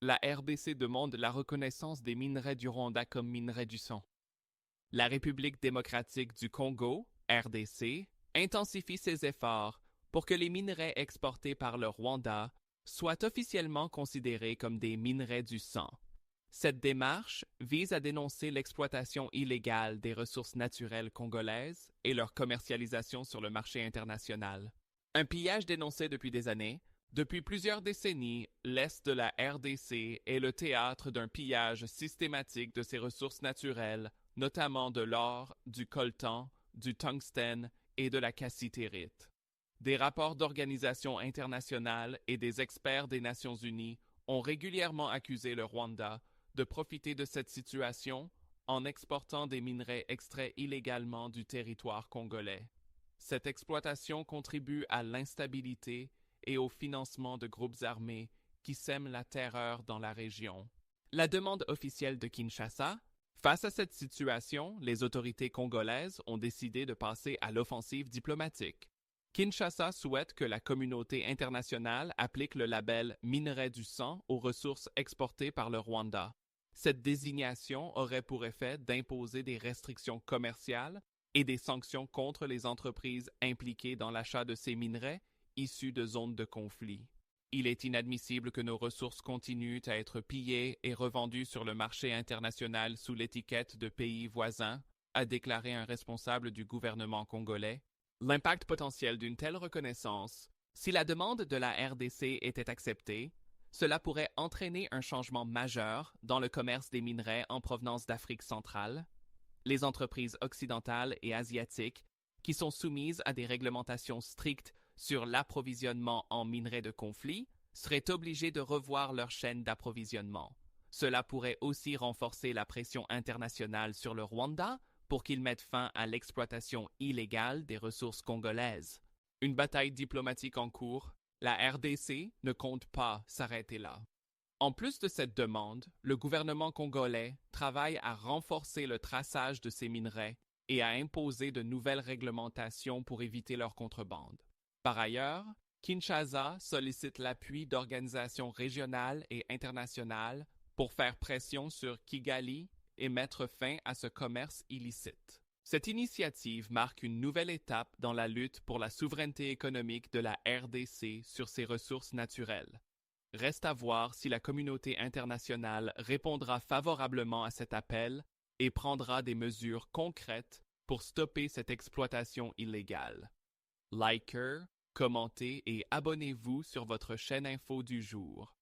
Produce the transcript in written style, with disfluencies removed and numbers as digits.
la RDC demande la reconnaissance des minerais du Rwanda comme minerais du sang. La République démocratique du Congo, RDC, intensifie ses efforts pour que les minerais exportés par le Rwanda soient officiellement considérés comme des minerais du sang. Cette démarche vise à dénoncer l'exploitation illégale des ressources naturelles congolaises et leur commercialisation sur le marché international. Un pillage dénoncé depuis des années. Depuis plusieurs décennies, l'Est de la RDC est le théâtre d'un pillage systématique de ses ressources naturelles, notamment de l'or, du coltan, du tungstène et de la cassitérite. Des rapports d'organisations internationales et des experts des Nations unies ont régulièrement accusé le Rwanda de profiter de cette situation en exportant des minerais extraits illégalement du territoire congolais. Cette exploitation contribue à l'instabilité et au financement de groupes armés qui sèment la terreur dans la région. La demande officielle de Kinshasa. Face à cette situation, les autorités congolaises ont décidé de passer à l'offensive diplomatique. Kinshasa souhaite que la communauté internationale applique le label minerais du sang aux ressources exportées par le Rwanda. Cette désignation aurait pour effet d'imposer des restrictions commerciales et des sanctions contre les entreprises impliquées dans l'achat de ces minerais issus de zones de conflit. Il est inadmissible que nos ressources continuent à être pillées et revendues sur le marché international sous l'étiquette de pays voisins, a déclaré un responsable du gouvernement congolais. L'impact potentiel d'une telle reconnaissance, si la demande de la RDC était acceptée, cela pourrait entraîner un changement majeur dans le commerce des minerais en provenance d'Afrique centrale. Les entreprises occidentales et asiatiques, qui sont soumises à des réglementations strictes sur l'approvisionnement en minerais de conflit, seraient obligées de revoir leur chaîne d'approvisionnement. Cela pourrait aussi renforcer la pression internationale sur le Rwanda pour qu'il mette fin à l'exploitation illégale des ressources congolaises. Une bataille diplomatique en cours, la RDC ne compte pas s'arrêter là. En plus de cette demande, le gouvernement congolais travaille à renforcer le traçage de ces minerais et à imposer de nouvelles réglementations pour éviter leur contrebande. Par ailleurs, Kinshasa sollicite l'appui d'organisations régionales et internationales pour faire pression sur Kigali et mettre fin à ce commerce illicite. Cette initiative marque une nouvelle étape dans la lutte pour la souveraineté économique de la RDC sur ses ressources naturelles. Reste à voir si la communauté internationale répondra favorablement à cet appel et prendra des mesures concrètes pour stopper cette exploitation illégale. Likez, commentez et abonnez-vous sur votre chaîne info du jour.